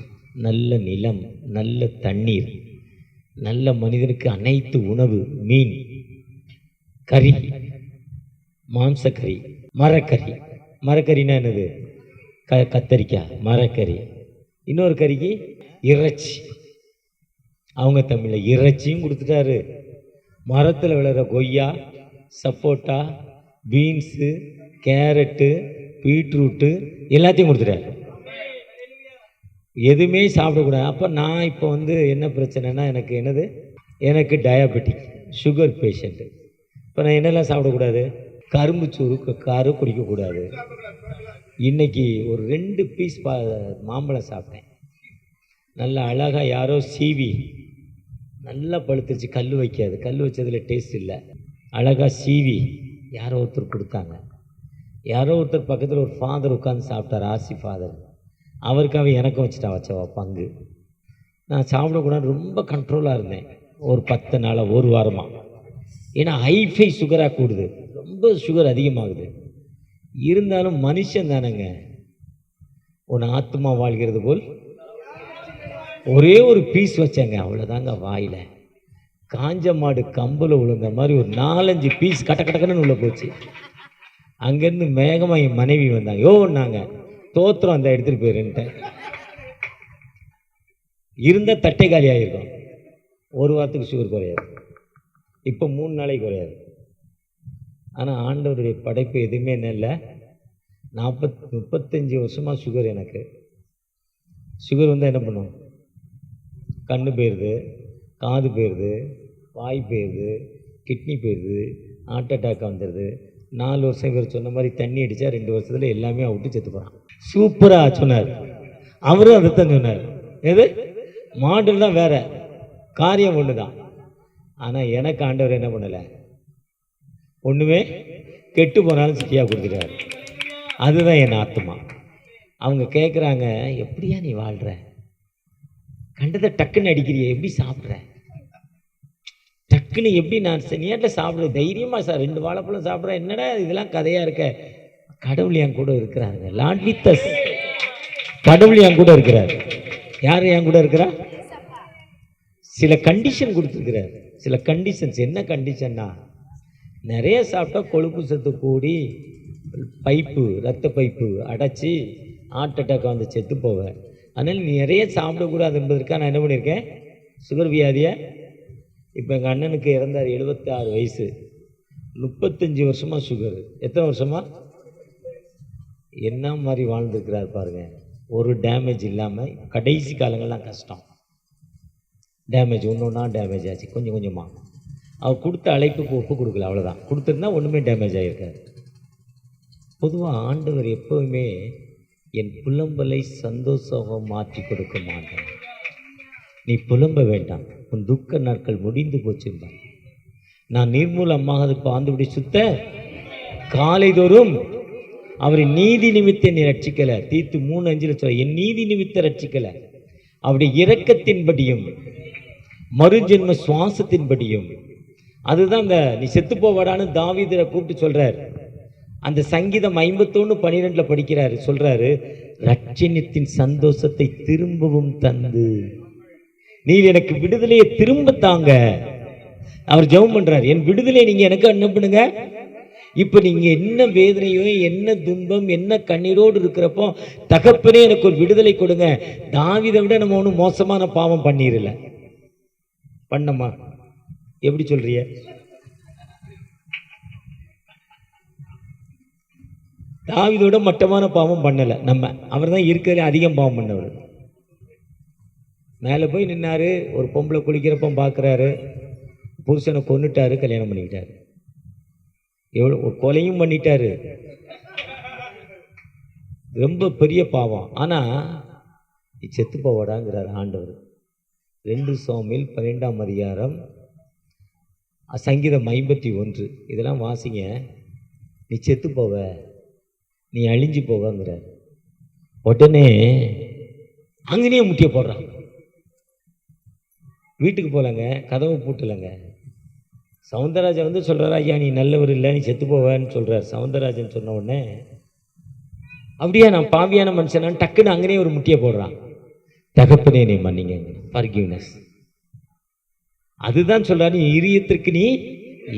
நல்ல நிலம், நல்ல தண்ணீர், நல்ல மனிதனுக்கு அனைத்து உணவு, மீன், கறி, மாம்சக்கறி, மரக்கறி. மரக்கறினா என்னது? கத்தரிக்காய் மரக்கறி. இன்னொரு கறிக்கு இறைச்சி. அவங்க தமிழில் இறைச்சியும் கொடுத்துட்டாரு. மரத்தில் விளையிற கொய்யா, சப்போட்டா, பீன்ஸு, கேரட்டு, பீட்ரூட்டு எல்லாத்தையும் கொடுத்துட்டாரு. எதுவுமே சாப்பிடக்கூடாது. அப்போ நான் இப்போ என்ன பிரச்சனைனா, எனக்கு என்னது, எனக்கு டயபெட்டிக், சுகர் பேஷண்ட்டு. இப்போ நான் என்னெல்லாம் சாப்பிடக்கூடாது? கரும்பு சூறு குடிக்கக்கூடாது. இன்றைக்கி ஒரு 2 பீஸ் மாம்பழம் சாப்பிட்டேன். நல்லா அழகாக யாரோ சீவி நல்லா பழுத்துருச்சு, கல் வைக்காது, கல் வச்சதில் டேஸ்ட் இல்லை, அழகாக சீவி யாரோ ஒருத்தர் கொடுத்தாங்க. யாரோ ஒருத்தர் பக்கத்தில் ஒரு ஃபாதர் உட்காந்து சாப்பிட்டார், ஆர்சி ஃபாதர். அவருக்காக எனக்கும் வச்சவா பங்கு. நான் சாப்பிடக்கூடாது ரொம்ப கண்ட்ரோலாக இருந்தேன் ஒரு 10 நாளாக, ஒரு வாரமாக. ஏன்னா ஹைஃபை சுகராக கூடுது, ரொம்ப சுகர் அதிகமாகுது. இருந்தாலும் மனுஷன் தானேங்க, உன் ஆத்மா வாழ்கிறது போல் ஒரே ஒரு பீஸ் வச்சேங்க, அவ்வளோதாங்க. வாயில் காஞ்ச மாடு கம்பில் விழுந்த மாதிரி ஒரு 4-5 பீஸ் கட்டன்னு உள்ள போச்சு. அங்கேருந்து மேகமாக என் மனைவி வந்தாங்க. நாங்கள் தோத்திரம் அந்த எடுத்துகிட்டு போயிருந்தேன். இருந்தால் தட்டை காலி ஆகிருக்கும். ஒரு வாரத்துக்கு சுகர் குறையாது, இப்போ 3 நாளைக்கு குறையாது. ஆனால் ஆண்டவருடைய படைப்பு எதுவுமே என்ன இல்லை. 35 வருஷமாக சுகர். எனக்கு சுகர் வந்தால் என்ன பண்ணும்? கண்ணு போயிடுது, காது போயிடுது, வாய் போயிடுது, கிட்னி போயிடுது, ஹார்ட் அட்டாக் வந்துடுது. 4 வருஷம் இவர் சொன்ன மாதிரி தண்ணி அடித்தா 2 வருஷத்தில் எல்லாமே அவுட்டு செத்து போகிறான். சூப்பராக சொன்னார். அவரும் அதைத்தான் சொன்னார். எது மாடல் தான் வேற, காரியம் ஒன்று தான். ஆனால் எனக்கு ஆண்டவர் என்ன பண்ணலை, ஒன்றுமே கெட்டு போனாலும் சிட்டியாக கொடுத்துட்டாரு. அதுதான் என் ஆத்மா. அவங்க கேட்குறாங்க, எப்படியா நீ வாழ்கிற, கண்டதை டக்குன்னு அடிக்கிறிய, எப்படி சாப்பிட்ற, டக்குன்னு எப்படி நான் நேரில் சாப்பிட்ற தைரியமாக சார் 2 வாழைப்பழம் சாப்பிட்றேன், என்னடா இதெல்லாம் கதையாக இருக்க. கடவுள் என் கூட இருக்கிறாங்க, லார்ட் வித் அஸ். கடவுள் என் கூட இருக்கிறார். யார் என் கூட இருக்கிறா? சில கண்டிஷன் கொடுத்துருக்கிறார், சில கண்டிஷன்ஸ். என்ன கண்டிஷன்னா, நிறைய சாப்பிட்டா கொழுப்பு சத்து கூடி பைப்பு, ரத்த பைப்பு அடைச்சி ஹார்ட் அட்டாக் வந்து செத்து போவேன். அதனால் நீ நிறைய சாப்பிடக்கூடாது என்பதற்காக நான் என்ன பண்ணியிருக்கேன், சுகர் வியாதியை. இப்போ எங்கள் அண்ணனுக்கு இறந்தார், 76 வயசு, 35 வருஷமாக சுகர். எத்தனை வருஷமா? என்ன மாதிரி வாழ்ந்துருக்கிறார் பாருங்கள். ஒரு டேமேஜ் இல்லாமல். கடைசி காலங்கள்லாம் கஷ்டம், டேமேஜ் ஒன்று ஒன்றா டேமேஜ் ஆச்சு கொஞ்சம் கொஞ்சமாக. அவர் கொடுத்த அழைப்புக்கு ஒப்பு கொடுக்கல, அவ்வளோதான். கொடுத்துருந்தா ஒன்றுமே டேமேஜ் ஆகியிருக்காரு. பொதுவாக ஆண்டவர் எப்போவுமே என் புலம்பலை சந்தோஷமாக மாற்றி கொடுக்க மாட்டேன். நீ புலம்ப வேண்டாம், உன் துக்க நாட்கள் முடிந்து போச்சுருந்தான். நான் நிர்மூலமாக பாந்துபடி சுத்த காலைதோறும் அவரின் நீதி நிமித்த நீ ரட்சிக்கலை. தீத்து 3:5 சொல்ல, என் நீதி நிமித்த ரட்சிக்கலை, அவருடைய இரக்கத்தின்படியும் மறுஜென்ம சுவாசத்தின்படியும். அதுதான் அந்த நீ செத்து போவாடான்னு தாவீதை கூப்பிட்டு சொல்றார். அந்த சங்கீதம் 51:12 படிக்கிறாரு, சொல்றாரு, ரட்சணியத்தின் சந்தோஷத்தை திரும்பவும் தந்து நீர் எனக்கு விடுதலையை திரும்ப தாங்க. அவர் ஜெபம் பண்றார், என் விடுதலையை நீங்க எனக்கு என்ன பண்ணுங்க. இப்ப நீங்க என்ன வேதனையோ, என்ன துன்பம், என்ன கண்ணீரோடு இருக்கிறப்போ, தகப்பனே எனக்கு ஒரு விடுதலை கொடுங்க. தாவீதை விட நம்ம ஒன்றும் மோசமான பாவம் பண்ணிடல. பண்ணமா? எப்படி சொல்றிய? தாவீதோட மட்டமான பாவம் பண்ணல நம்ம. அவர் தான் இருக்கிறதுல அதிகம் பாவம் பண்ணவர். மேலே போய் நின்னாரு, ஒரு பொம்பளை குளிக்கிறப்ப பார்க்குறாரு, புருஷனை கொன்னுட்டாரு, கல்யாணம் பண்ணிக்கிட்டாரு. எவ்வளோ ஒரு கொலையும் பண்ணிட்டாரு, ரொம்ப பெரிய பாவம். ஆனால் நீ செத்து போவாடாங்கிறார் ஆண்டவர். 2 சாமுவேல் 12ஆம் அதிகாரம் சங்கீதம் 51 இதெல்லாம் வாசிங்க. நீ செத்து போவ, நீ அழிஞ்சு போவங்கிறார். உடனே அங்கேயே முட்டிய போடுறான். வீட்டுக்கு போகலங்க, கதவை பூட்டலைங்க. சவுந்தரராஜன் வந்து சொல்கிறார், ஐயா நீ நல்லவர் இல்லை, நீ செத்து போவேன்னு சொல்கிறார். சவுந்தரராஜன் சொன்ன உடனே, அப்படியா நான் பாவியான மனுஷனான்னு டக்குன்னு அங்கேயே ஒரு முட்டியை போடுறான். தகப்பனே நீ மன்னிங்க, ஃபர்கிவ்னஸ். அதுதான் சொல்றாரு, நீ இதயத்திற்கு நீ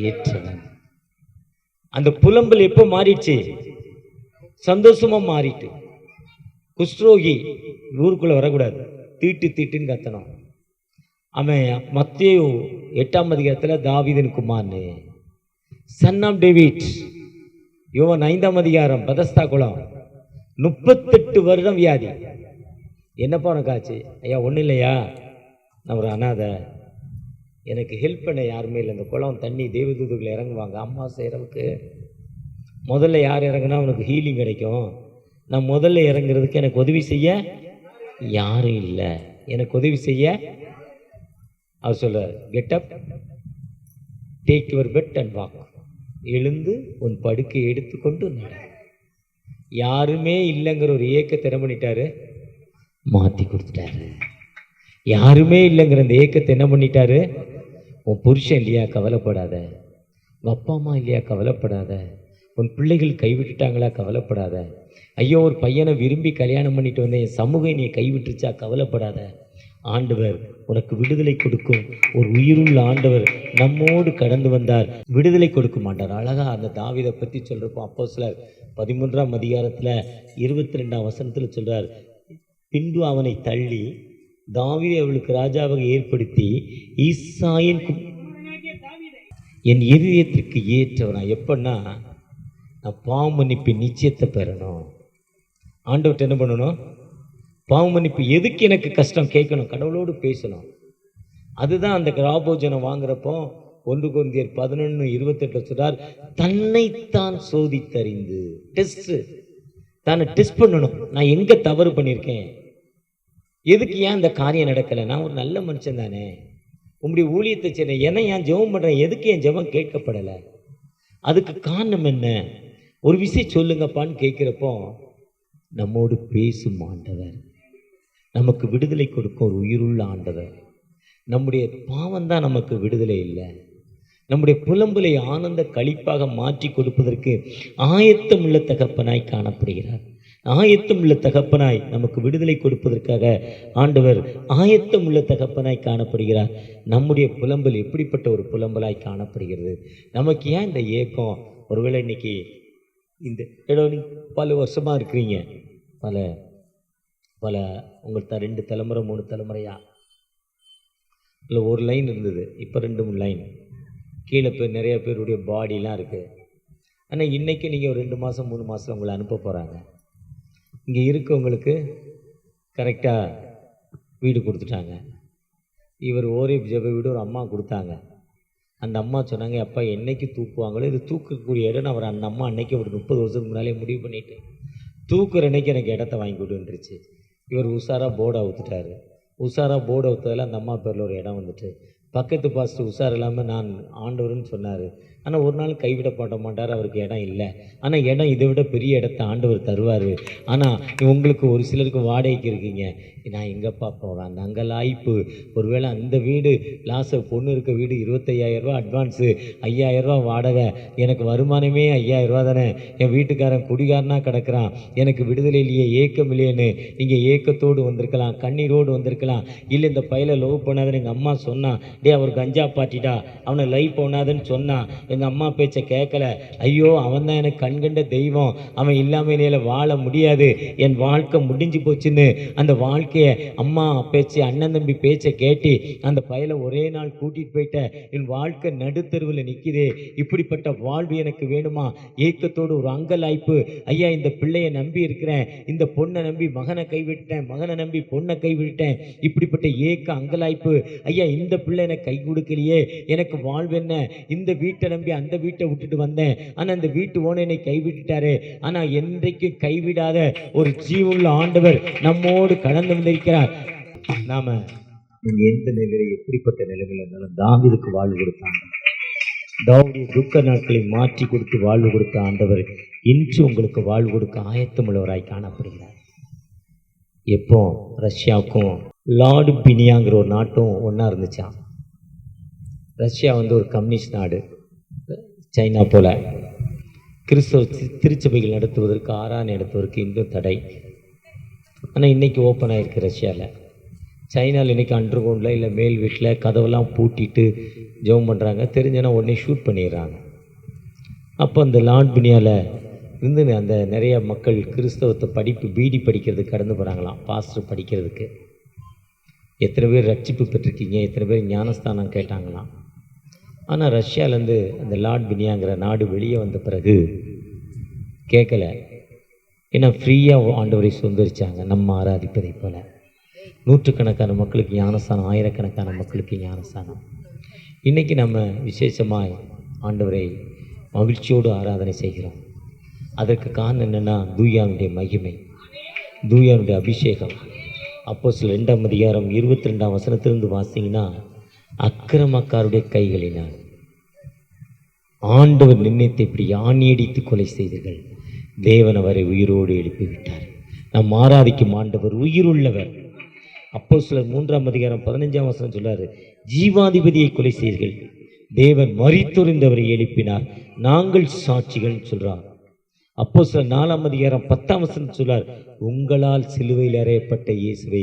ஏற்றவன். அந்த புலம்பல் எப்போ மாறிடுச்சு? சந்தோஷமா மாறிட்டு. குஷ்ரோகி ஊருக்குள்ள வரக்கூடாது, தீட்டு தீட்டுன்னு கத்தணும். அவன் மத்தேயு 8ஆம் அதிகாரத்தில் தாவீதின் குமார்னு, சன் ஆஃப் டேவிட். யோவான் 5ஆம் அதிகாரம் பதஸ்தா குளம், 38 வருடம் வியாதி. என்னப்பா உனக்கு ஆச்சு? ஐயா ஒன்றும் இல்லையா, நான் ஒரு அனாதை, எனக்கு ஹெல்ப் பண்ண யாருமே இல்லை. இந்த குளம் தண்ணி தேவதூதுகளை இறங்குவாங்க அம்மா செய்கிறவுக்கு. முதல்ல யார் இறங்குனா அவனுக்கு ஹீலிங் கிடைக்கும். நான் முதல்ல இறங்குறதுக்கு எனக்கு உதவி செய்ய யாரும் இல்லை. எனக்கு உதவி செய்ய அவர் சொல்றார், get up, take your bed and walk. எழுந்து உன் படுக்கை எடுத்துக்கொண்டு நட. யாருமே இல்லைங்கிற ஒரு ஏக்கத்தை என்ன பண்ணிட்டாரு, மாற்றி கொடுத்துட்டாரு. யாருமே இல்லைங்கிற அந்த ஏக்கத்தை என்ன பண்ணிட்டாரு, உன் புருஷன் இல்லையா கவலைப்படாத, உன் அப்பா அம்மா இல்லையா கவலைப்படாத, உன் பிள்ளைகள் கைவிட்டுட்டாங்களா கவலைப்படாத, ஐயோ ஒரு பையனை விரும்பி கல்யாணம் பண்ணிட்டு வந்தேன் என் சமூகம் நீ கைவிட்டுருச்சா கவலைப்படாத. ஆண்டவர் உனக்கு விடுதலை கொடுக்கும் ஒரு உயிருள்ள ஆண்டவர் நம்மோடு கடந்து வந்தார், விடுதலை கொடுக்க மாட்டார். அழகாக அந்த தாவீதை பற்றி சொல்கிறப்போ அப்போஸ்தலர் 13ஆம் அதிகாரத்தில் 22ஆம் வசனத்தில் சொல்கிறார், பின்பு அவனை தள்ளி தாவீதை அவளுக்கு ராஜாவாக ஏற்படுத்தி ஈசாயின் என் இருதயத்திற்கு ஏற்றவனா. எப்பன்னா நான் பாவ மன்னிப்பு நிச்சயத்தை பெறணும். ஆண்டவர்கிட்ட என்ன பண்ணணும், பாவ மன்னிப்பு. எதுக்கு எனக்கு கஷ்டம் கேட்கணும், கடவுளோடு பேசணும். அதுதான் அந்த ராபோஜனம் வாங்குறப்போ 1 கொரிந்தியர் 11:28 சொல்றார், தன்னைத்தான் சோதித்தறிந்து டெஸ்ட், தானே டெஸ்ட் பண்ணணும். நான் எங்க தவறு பண்ணியிருக்கேன், எதுக்கு ஏன் இந்த காரியம் நடக்கலை, நான் ஒரு நல்ல மனுஷன் தானே, உங்களுடைய ஊழியத்தை செய்ய ஏன்னா ஏன் ஜெபம் பண்ணுறேன், எதுக்கு என் ஜெபம் கேட்கப்படலை, அதுக்கு காரணம் என்ன, ஒரு விஷயம் சொல்லுங்கப்பான்னு கேட்குறப்போ நம்மோடு பேசும் ஆண்டவர், நமக்கு விடுதலை கொடுக்கும் ஒரு உயிருள்ள ஆண்டவர். நம்முடைய பாவம் தான் நமக்கு விடுதலை இல்லை, நம்முடைய புலம்பலை ஆனந்த களிப்பாக மாற்றி கொடுப்பதற்கு ஆயத்தம் உள்ள தகப்பனாய் காணப்படுகிறார். ஆயத்தம் உள்ள தகப்பனாய் நமக்கு விடுதலை கொடுப்பதற்காக ஆண்டவர் ஆயத்தம் உள்ள தகப்பனாய் காணப்படுகிறார். நம்முடைய புலம்பல் எப்படிப்பட்ட ஒரு புலம்பலாய் காணப்படுகிறது, நமக்கு ஏன் இந்த ஏக்கம்? ஒருவேளை இன்னைக்கு இந்த இடம் பல வருஷமாக இருக்கிறீங்க, பல உங்கள்கிட்ட 2 தலைமுறை 3 தலைமுறையா இல்லை ஒரு லைன் இருந்தது, இப்போ 2 3 லைன் கீழே போய் நிறைய பேருடைய பாடிலாம் இருக்குது. ஆனால் இன்றைக்கி நீங்கள் ஒரு 2 மாதம் 3 மாதம் உங்களை அனுப்ப போகிறாங்க. இங்கே இருக்கவங்களுக்கு கரெக்டாக வீடு கொடுத்துட்டாங்க. இவர் ஓரே ஜெப வீடு ஒரு அம்மா கொடுத்தாங்க. அந்த அம்மா சொன்னாங்க, அப்பா என்னைக்கு தூக்குவாங்களோ இது தூக்கக்கூடிய இடம் அவர் அந்த அம்மா அன்னைக்கு ஒரு 30 வருஷத்துக்கு முன்னாலே முடிவு பண்ணிட்டு தூக்குற அன்னைக்கு எனக்கு இடத்த வாங்கி கொடுன்றுச்சு. இவர் உஷாராக போர்டை ஊற்றுட்டாரு. உஷாராக போர்டை ஊற்றதில் அந்த அம்மா பேரில் ஒரு இடம் வந்துட்டு, பக்கத்து பாஸ்ட்டு உஷார் இல்லாமல் நான் ஆண்டவர்னு சொன்னார். ஆனால் ஒரு நாள் கைவிடப்பட மாட்டார், அவருக்கு இடம் இல்லை. ஆனால் இடம் இதை விட பெரிய இடத்த ஆண்டவர் தருவார். ஆனால் உங்களுக்கு ஒரு சிலருக்கு வாடகைக்கு இருக்கீங்க, நான் எங்கேப்பா போவேன், அந்த அங்கே லாய்ப்பு. ஒருவேளை அந்த வீடு லாஸை பொண்ணு இருக்க வீடு 25,000 அட்வான்ஸு, 5,000 வாடகை, எனக்கு வருமானமே 5,000 தானே, என் வீட்டுக்காரன் குடிகாரனாக கிடக்கிறான், எனக்கு விடுதலை இல்லையே, ஏக்கம் இல்லையேன்னு நீங்கள் ஏக்கத்தோடு வந்திருக்கலாம், கண்ணீரோடு வந்திருக்கலாம். இல்லை இந்த பையலை லவ் பண்ணாதுன்னு எங்கள் அம்மா சொன்னான், டே அவர் கஞ்சா பாட்டிட்டா, அவனை லைஃப் பண்ணாதுன்னு சொன்னான், எங்கள் அம்மா பேச்சை கேட்கல, ஐயோ அவன் தான் எனக்கு கண்கண்ட தெய்வம், அவன் இல்லாமல் வாழ முடியாது, என் வாழ்க்கை முடிஞ்சு போச்சுன்னு அந்த வாழ்க்கையை அம்மா பேச்சு அண்ணன் தம்பி பேச்சை கேட்டு அந்த பையலை ஒரே நாள் கூட்டிகிட்டு போயிட்டேன், என் வாழ்க்கை நடுத்தருவில் நிற்கிதே, இப்படிப்பட்ட வாழ்வு எனக்கு வேணுமா? ஏக்கத்தோடு ஒரு அங்கலாய்ப்பு, ஐயா இந்த பிள்ளையை நம்பி இருக்கிறேன், இந்த பொண்ணை நம்பி மகனை கைவிட்டேன், மகனை நம்பி பொண்ணை கைவிட்டேன், இப்படிப்பட்ட ஏக்க அங்கலாய்ப்பு, ஐயா இந்த பிள்ளை எனக்கு கை கொடுக்கலையே, எனக்கு வாழ்வு என்ன? இந்த வீட்டை நம்பி அந்த வீட்டை விட்டுட்டு வந்தேன், ஆனால் அந்த வீட்டு ஓனர் என்னை கைவிட்டுட்டாரு. ஆனால் என்றைக்கு கைவிடாத ஒரு ஜீவனுள்ள ஆண்டவர் நம்மோடு கடந்து வந்திருக்கிறார். நாம நீங்க எந்த நிலையில எப்படிப்பட்ட நிலைமையில இருந்தாலும் தாவீதுக்கு வாழ்வு கொடுத்தாங்க. தாவீதுடைய துக்க நாட்களை மாற்றி கொடுத்து வாழ்வு கொடுத்த ஆண்டவர் இன்று உங்களுக்கு வாழ்வு கொடுக்க ஆயத்தமுள்ளவராய் காணப்படுகிறார். எப்போ ரஷ்யாவுக்கும் லார்டு பினியாங்கிற ஒரு நாட்டும் ஒன்றா இருந்துச்சான். ரஷ்யா ஒரு கம்யூனிஸ்ட் நாடு, சைனா போல் கிறிஸ்தவ திருச்சபைகள் நடத்துவதற்கு ஆராதனை நடத்துவதற்கு இன்னும் தடை. ஆனால் இன்றைக்கி ஓப்பன் ஆகிருக்கு ரஷ்யாவில். சைனாவில் இன்றைக்கி அண்டர் கிரவுண்டில் இல்லை மேல் வீட்டில் கதவெல்லாம் பூட்டிட்டு ஜெபம் பண்ணுறாங்க, தெரிஞ்சனா உடனே ஷூட் பண்ணிடுறாங்க. அப்போ அந்த லார்ட் பினியாவில் இருந்து அந்த நிறைய மக்கள் கிறிஸ்தவத்தை பிடி படிக்கிறதுக்கு கடந்து போகிறாங்களாம், பாஸ்டர் படிக்கிறதுக்கு. எத்தனை பேர் ரட்சிப்பு பெற்றிருக்கீங்க, எத்தனை பேர் ஞானஸ்தானம் கேட்டாங்களாம். ஆனால் ரஷ்யாவிலேருந்து அந்த லார்ட் பினியாங்கிற நாடு வெளியே வந்த பிறகு கேட்கல, ஏன்னா ஃப்ரீயாக ஆண்டவரை சுதந்திரிச்சாங்க. நம்ம ஆராதிப்பதை போல் நூற்றுக்கணக்கான மக்களுக்கு ஞானஸ்தானம், ஆயிரக்கணக்கான மக்களுக்கு ஞானஸ்தானம். இன்றைக்கி நம்ம விசேஷமாக ஆண்டவரை மகிழ்ச்சியோடு ஆராதனை செய்கிறோம். அதற்கு காரணம் என்னென்னா தூயானுடைய மகிமை, தூயானுடைய அபிஷேகம். அப்போஸ்தலர் 2ஆம் அதிகாரம் 22ஆம் வசனத்திலிருந்து வாசிங்கன்னா, அக்கிரமக்காருடைய கைகளினால் ஆண்டவர் நிர்ணயித்த இப்படி ஆணியடித்து கொலை செய்தீர்கள், தேவன் அவரை உயிரோடு எழுப்பிவிட்டார். நம் ஆராதிக்கும் ஆண்டவர் உயிருள்ளவர். அப்போஸ்தலர் 3ஆம் அதிகாரம் 15ஆம் வசனம் சொல்றாரு, ஜீவாதிபதியை கொலை செய்தீர்கள், தேவன் மரித்தொழிந்தவரை எழுப்பினார், நாங்கள் சாட்சிகள் சொல்றார். அப்போஸ்தலர் 4ஆம் அதிகாரம் 10ஆம் வசனம் சொல்றார், உங்களால் சிலுவையில் அறையப்பட்ட இயேசுவை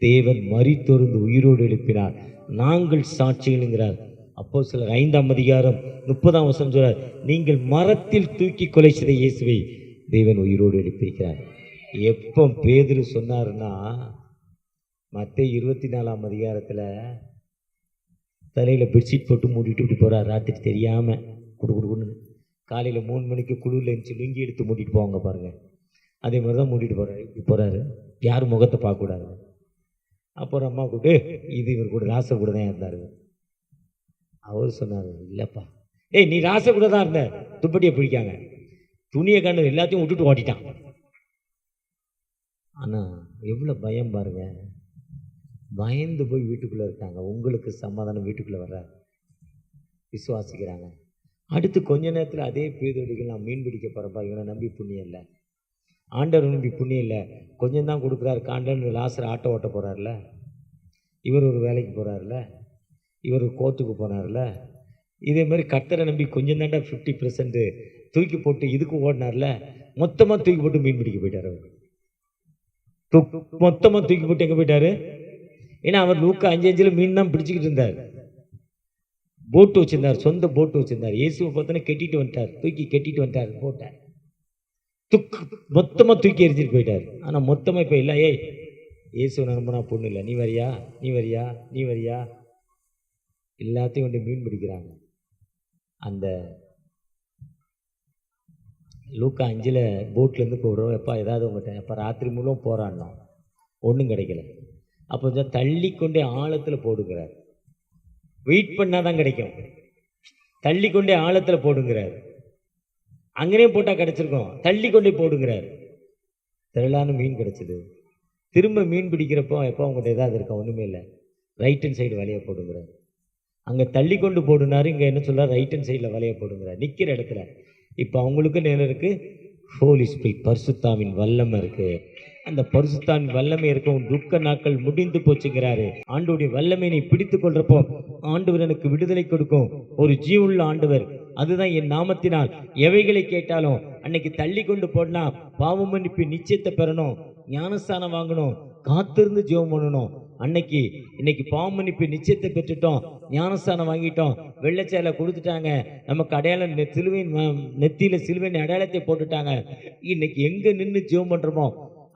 தேவன் மரித்தொழிந்து உயிரோடு எழுப்பினார், நாங்கள் சாட்சிகள்ங்கிறார். அப்போஸ்தலர் 5ஆம் அதிகாரம் 30ஆம் வசனம் சொல்றார், நீங்கள் மரத்தில் தூக்கி கொலை செய்த இயேசுவை தேவன் உயிரோடு எழுப்பியிருக்கிறார். எப்போ பேதுரு சொன்னாருன்னா, மத்தேயு 24ஆம் அதிகாரத்தில் தலையில் பெட்ஷீட் போட்டு மூடிட்டு இப்படி போகிறார், ராத்திரி தெரியாமல் குடுன்னு. காலையில் 3 மணிக்கு குளிரில் இருந்துச்சு லுங்கி எடுத்து மூடிட்டு போவாங்க பாருங்கள், அதே மாதிரி தான் மூடிட்டு போகிறாரு. இப்படி போகிறாரு, யாரும் முகத்தை பார்க்கக்கூடாது. அப்புறம் அம்மா கூப்பிட்டு, இது இவர் கூட ராச கூட தான் இருந்தார். அவர் சொன்னார், இல்லைப்பா, ஏய் நீ ராச கூட தான் இருந்த, துப்பட்டியை பிடிக்காங்க, துணியை கண்டு எல்லாத்தையும் விட்டுட்டு ஓட்டிட்டான். ஆனால் எவ்வளோ பயம் பாருங்க, பயந்து போய் வீட்டுக்குள்ளே இருக்காங்க. உங்களுக்கு சமாதானம் வீட்டுக்குள்ளே வர விசுவாசிக்கிறாங்க. அடுத்து கொஞ்ச நேரத்தில் அதே பேதோடிகள், நான் மீன் பிடிக்க போகிறப்பா, இவனை நம்பி புண்ணியம் இல்லை, ஆண்டவர் நம்பி புண்ணியம் இல்லை, கொஞ்சம் தான் கொடுக்குறாரு. காண்டன்னு லாசர் ஆட்டோ ஓட்ட போகிறார்ல, இவர் ஒரு வேலைக்கு போகிறார்ல, இவர் ஒரு கோர்ட்டுக்கு போனார்ல, இதே மாதிரி கர்த்தரை நம்பி கொஞ்சம் தாண்டா 50% தூக்கி போட்டு இதுக்கு ஓடினார்ல, மொத்தமாக தூக்கி போட்டு மீன் பிடிக்க போயிட்டார். அவர் மொத்தமாக தூக்கி போட்டு எங்கே போயிட்டாரு? ஏன்னா அவர் லூக்கா 5:5 மீன் தான் பிடிச்சிக்கிட்டு இருந்தார். போட்டு வச்சிருந்தார், சொந்த போட்டு வச்சிருந்தார். இயேசுவை பார்த்தோன்னே கட்டிட்டு வந்துட்டார், தூக்கி கட்டிட்டு வந்துட்டார் போட்டை. மொத்தமாக தூக்கி எரிஞ்சிட்டு போயிட்டார். ஆனால் மொத்தமாக இப்போ இல்லை, ஏய் இயேசுவை நம்பினா பொண்ணு இல்லை, நீ வரியா நீ வரியா நீ வரியா, எல்லாத்தையும் வந்து மீன் பிடிக்கிறாங்க. அந்த லூக்கா 5 போட்லேருந்து போடுறோம், எப்போ ஏதாவது உங்கள்கிட்ட எப்போ ராத்திரி முழுவதும் போராடினோம், ஒன்றும் கிடைக்கல. அப்போ கொஞ்சம் தள்ளி கொண்டே ஆழத்தில் போடுங்கிறார். வெயிட் பண்ணால் தான் கிடைக்கும், தள்ளி கொண்டே ஆழத்தில் போடுங்கிறார். அங்கேயும் போட்டால் கிடச்சிருக்கோம், தள்ளி கொண்டே போடுங்கிறார். திரளான மீன் கிடச்சிது. திரும்ப மீன் பிடிக்கிறப்போ எப்போ அவங்கள்ட்ட ஏதாவது இருக்கா, ஒன்றுமே இல்லை, ரைட் ஹேண்ட் சைடு வலையை போடுங்கிறார். அங்கே தள்ளி கொண்டு போடுனாரு, இங்கே என்ன சொல்கிறார், ரைட் ஹேண்ட் சைடில் வலையை போடுங்கிறார். நிற்கிற இடத்துல இப்போ அவங்களுக்கு நேரம் இருக்குது, ஹோலி ஸ்பிரிட் பரிசுத்தாவின் வல்லமை இருக்குது. அந்த பரிசுத்தாவின் வல்லமை இருக்கும், துக்க நாட்கள் முடிந்து போச்சுங்கிறாரு. ஆண்டவருடைய வல்லமையை பிடித்து கொள்றப்போ ஆண்டவர் எனக்கு விடுதலை கொடுக்கும், ஒரு ஜீவுள்ள ஆண்டவர். அதுதான் என் நாமத்தினால் எவைகளை கேட்டாலும் அன்னைக்கு தள்ளி கொண்டு போடனா பாவ மன்னிப்பு நிச்சயத்தை பெறணும், ஞானஸ்தானம் வாங்கணும், காத்திருந்து ஜெபம் பண்ணணும். இன்னைக்கு பாவ மன்னிப்பு நிச்சயத்தை பெற்றுட்டோம், ஞானஸ்தானம் வாங்கிட்டோம், வெள்ளச்சேலை கொடுத்துட்டாங்க, நமக்கு அடையாளம் சிலுவையின் நெத்தியில சிலுவையின் அடையாளத்தை போட்டுட்டாங்க. இன்னைக்கு எங்க நின்று ஜெபம் பண்றோமோ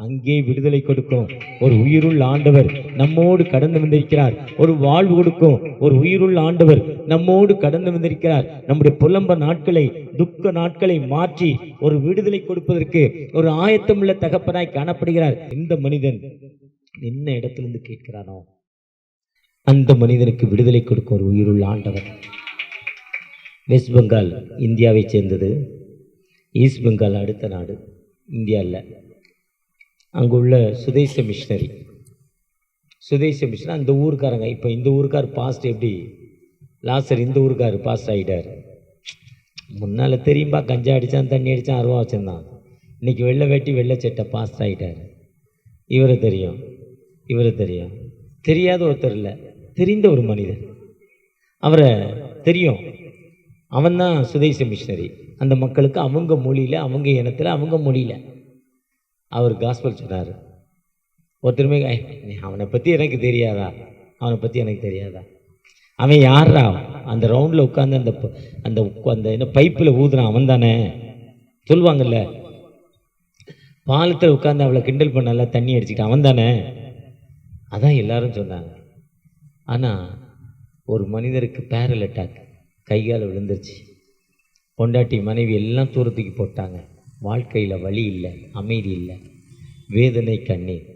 அங்கே விடுதலை கொடுக்கும் ஒரு உயிருள்ள ஆண்டவர் நம்மோடு கடந்து வந்திருக்கிறார். ஒரு வாழ்வு கொடுக்கும் ஒரு உயிருள்ள ஆண்டவர் நம்மோடு கடந்து வந்திருக்கிறார். நம்முடைய புலம்ப நாட்களை, துக்க நாட்களை மாற்றி ஒரு விடுதலை கொடுப்பதற்கு ஒரு ஆயத்தமுள்ள தகப்பனாய் காணப்படுகிறார். எந்த மனிதன் என்ன இடத்திலிருந்து கேட்கிறானோ அந்த மனிதனுக்கு விடுதலை கொடுக்கும் ஒரு உயிருள்ள ஆண்டவர். வெஸ்ட் பெங்கால் இந்தியாவை சேர்ந்தது, ஈஸ்ட் பெங்கால் அடுத்த நாடு, இந்தியாவில். அங்குள்ள சுதேச மிஷினரி அந்த ஊருக்காரங்க, இப்போ இந்த ஊருக்கார் பாஸ்ட் எப்படி லாசர் இந்த ஊருக்கார் பாஸ்ட் ஆகிட்டார். முன்னால் தெரியும்பா, கஞ்சா அடித்தான், தண்ணி அடித்தான், அருவா வச்சுருந்தான். இன்றைக்கி வெள்ளை வேட்டி வெள்ளை சட்டை பாஸ்ட் ஆகிட்டார். இவரை தெரியும், தெரியாத ஒருத்தர் இல்லை, தெரிந்த ஒரு மனிதர், அவரை தெரியும். அவன்தான் சுதேச மிஷினரி. அந்த மக்களுக்கு அவங்க மொழியில், அவங்க இனத்தில், அவங்க மொழியில் அவர் காஸ்பல் சொன்னார். ஒருத்தருமே அவனை பற்றி எனக்கு தெரியாதா, அவன் யாரா, அந்த ரவுண்டில் உட்காந்து அந்த என்ன பைப்பில் ஊதுறான் அவன் தானே சொல்லுவாங்கல்ல, பாலத்தில் உட்காந்து அவளை கிண்டல் பண்ணல, தண்ணி அடிச்சுக்கிட்டு அவன் தானே, அதான் எல்லாரும் சொன்னாங்க. ஆனால் ஒரு மனிதருக்கு பேரல் அட்டாக், கைகால் விழுந்துருச்சு, பொண்டாட்டி மனைவி எல்லாம் தூரத்துக்கு போட்டாங்க, வாழ்க்கையில் வழி இல்லை, அமைதி இல்லை, வேதனை, கண்ணீர்.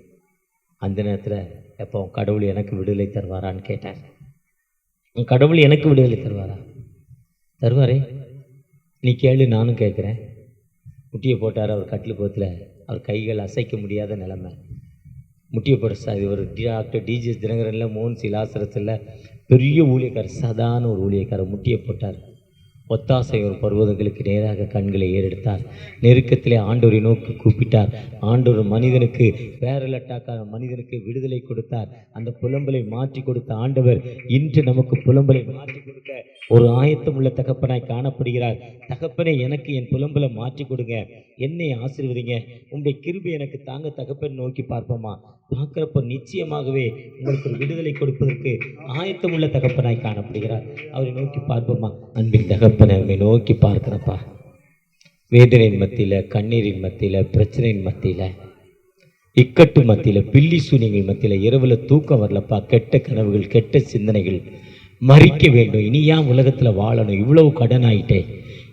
அந்த நேரத்தில் எப்போ கடவுள் எனக்கு விடுதலை தருவாரான்னு கேட்டார். கடவுள் எனக்கு விடுதலை தருவாரே, நீ கேளு, நானும் கேட்குறேன். முட்டியை போட்டார் அவர் கட்டில் கோத்தில். அவர் கைகள் அசைக்க முடியாத நிலைமை. முட்டியப்பட இவர் டாக்டர் டிஜிஎஸ் தினகரனில் மோகன் லாசரஸில் பெரிய ஊழியக்காரர், சாதாரண ஒரு ஊழியக்காரர் முட்டியை போட்டார். ஒத்தாசை ஒரு பர்வதங்களுக்கு நேராக கண்களை ஏறெடுத்தார். நெருக்கத்திலே ஆண்டவரை நோக்கி கூப்பிட்டார். ஆண்டவர் மனிதனுக்கு பேரலட்டாக்கான மனிதனுக்கு விடுதலை கொடுத்தார். அந்த புலம்பலை மாற்றி கொடுத்த ஆண்டவர் இன்று நமக்கு புலம்பலை மாற்றி கொடுக்க ஒரு ஆயத்தம் உள்ள தகப்பனாய் காணப்படுகிறார். தகப்பனே, எனக்கு என் புலம்பலை மாற்றி கொடுங்க, என்னை ஆசீர்வதிங்க, உங்களுடைய கிருபை எனக்கு தாங்க தகப்பன் நோக்கி பார்ப்போமா? பார்க்குறப்ப நிச்சயமாகவே உங்களுக்கு ஒரு விடுதலை கொடுப்பதற்கு ஆயத்தம் உள்ள தகப்பனாய் காணப்படுகிறார். அவரை நோக்கி பார்ப்போமா? அன்பின் தகப்பனை அவரை நோக்கி பார்க்கிறப்பா. வேதனையின் மத்தியில், கண்ணீரின் மத்தியில், பிரச்சனையின் மத்தியில், இக்கட்டு மத்தியில், பில்லி சூனியங்கள் மத்தியில் இரவில் தூக்கம் வரலப்பா. கெட்ட கனவுகள், கெட்ட சிந்தனைகள் மறிக்க வேண்டும். இனி ஏன் உலகத்தில் வாழணும்? இவ்வளவு கடன் ஆகிட்டே.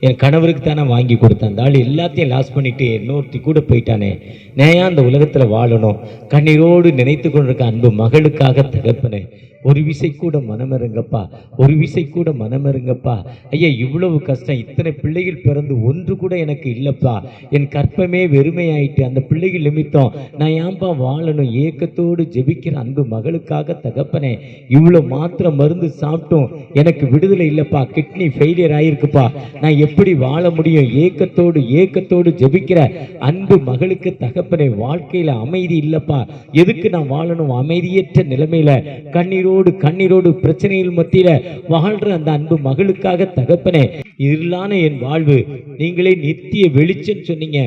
என் கணவருக்கு தானே வாங்கி கொடுத்தேன், அந்த ஆள் எல்லாத்தையும் லாஸ் பண்ணிவிட்டு இன்னொருத்தி கூட போயிட்டானே, நான் ஏன் அந்த உலகத்தில் வாழணும்? கண்ணீரோடு நினைத்து கொண்டிருக்க அன்பு மகளுக்காக தகப்பனே, ஒரு விசை கூட மனமிருங்கப்பா, ஒரு விசை கூட மனமிருங்கப்பா. ஐயா, இவ்வளவு கஷ்டம், இத்தனை பிள்ளைகள் பிறந்து ஒன்று கூட எனக்கு இல்லைப்பா, என் கற்பமே வெறுமையாயிட்டு, அந்த பிள்ளைகள் நிமித்தம் நான் ஏன்பா வாழணும்? ஏக்கத்தோடு ஜெபிக்கிற அன்பு மகளுக்காக தகப்பனே, இவ்வளோ மாத்திரை மருந்து சாப்பிட்டோம் எனக்கு விடுதலை இல்லைப்பா, கிட்னி ஃபெயிலியர் ஆகிருக்குப்பா, நான் எப்படி வாழ முடியும்? ஏக்கத்தோடு ஜெபிக்கிற அன்பு மகளுக்கு தகப்பனே, வாழ்க்கையில் அமைதி இல்லைப்பா, எதுக்கு நான் வாழணும்? அமைதியற்ற நிலைமையில கண்ணீரோடு பிரச்சனைகள் மத்தியில வாழ்ற அந்த அன்பு மகளுக்காக தகப்பனே, இருளான என் வாழ்வு, நீங்களே நித்திய வெளிச்சம் சொன்னீங்க,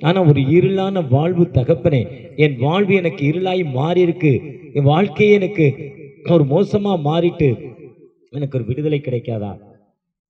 ஆனா ஒரு இருளான வாழ்வு தகப்பனே, என் வாழ்வு எனக்கு இருளாய் மாறி இருக்கு, என் வாழ்க்கையே எனக்கு ஒரு மோசமா மாறிட்டு, எனக்கு ஒரு விடுதலை கிடைக்காதா?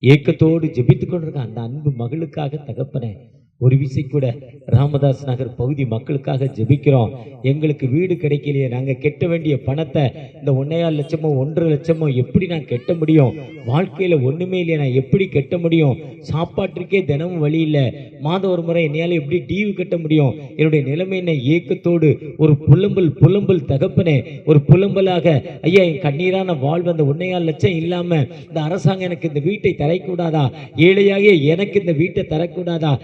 ஏக்கத்தோடு ஜெபித்துக் கொண்டிருக்க அந்த அன்பு மகளுக்காக தகப்பனே, ஒரு விசை கூட ராமதாஸ் நகர் பகுதி மக்களுக்காக ஜெபிக்கிறோம். எங்களுக்கு வீடு கிடைக்கலையே, நாங்கள் கெட்ட வேண்டிய பணத்தை இந்த 1.5 லட்சமோ 1.5 லட்சமோ எப்படி நான் கெட்ட முடியும்? வாழ்க்கையில் ஒன்றுமே இல்லையா, நான் எப்படி கெட்ட முடியும்? சாப்பாட்டிற்கே தினமும் வழி இல்லை, மாதம் ஒரு முறை என்னையால் எப்படி டியூ கட்ட முடியும்? என்னுடைய நிலைமை என்ன? ஏக்கத்தோடு ஒரு புலம்பல் தகப்பனே, ஒரு புலம்பலாக ஐயா, என் கண்ணீரான வாழ்வு அந்த 1.5 லட்சம் இல்லாமல் இந்த அரசாங்கம் எனக்கு இந்த வீட்டை தரக்கூடாதா? ஏழையாக எனக்கு இந்த வீட்டை தரக்கூடாதா?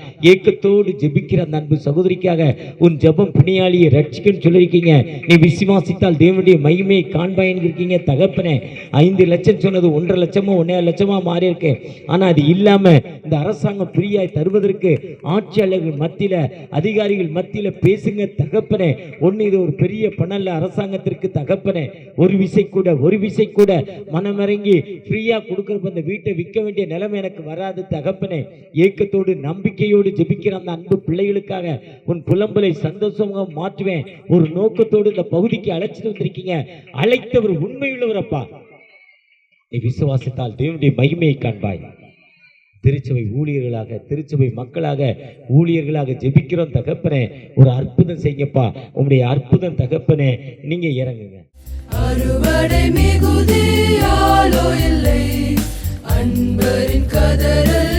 ஏக்கத்தோடு ஜெபிக்கிற அந்த அன்பு சகோதரிக்காக உன் ஜெபம் பிணியாளியை ரட்சிக்கன்னு சொல்லியிருக்கீங்க. நீ விசுவாசித்தால் தேவனுடைய மகிமையை காண்பாயின்னு இருக்கீங்க தகப்பனே. 5 லட்சம் சொன்னது 1.5 லட்சமோ 1.5 லட்சமா மாறி இருக்கு. ஆனா அது இல்லாம இந்த அரசாங்கம் பிரியாய் தருவதற்கு ஆட்சியாளர்கள் மத்தியில, அதிகாரிகள் மத்தியில பேசுங்க தகப்பனே. ஒன்னு இது ஒரு பெரிய பணம் அரசாங்கத்திற்கு தகப்பனே, ஒரு விசை கூட மனமிறங்கி ஃப்ரீயா கொடுக்கறப்ப அந்த வீட்டை விற்க வேண்டிய நிலைமை எனக்கு வராது தகப்பனே. ஏக்கத்தோடு நம்பிக்கையோடு ஜெபிக்கிற அந்த அன்பு பிள்ளைகளுக்காக உன் புலம்பலை சந்தோஷமாக மாற்றுவேன். ஒரு நோக்கத்தோடு இந்த பகுதிக்கு அழைச்சிட்டு வந்திருக்கீங்க. அழைத்தவர் உண்மையுள்ளவரப்பா. நீ விசுவாசித்தால் தேவனுடைய மகிமையை காண்பாய். திருச்சபை ஊழியர்களாக, திருச்சபை மக்களாக, ஊழியர்களாக ஜெபிக்கிறோம் தகப்பனே. ஒரு அற்புதம் செய்யப்பா, உங்களுடைய அற்புதம் தகப்பனே, நீங்க இறங்குங்க. அறுவடை மிகுதியாலோ இல்லை, அன்பரின் கதறல்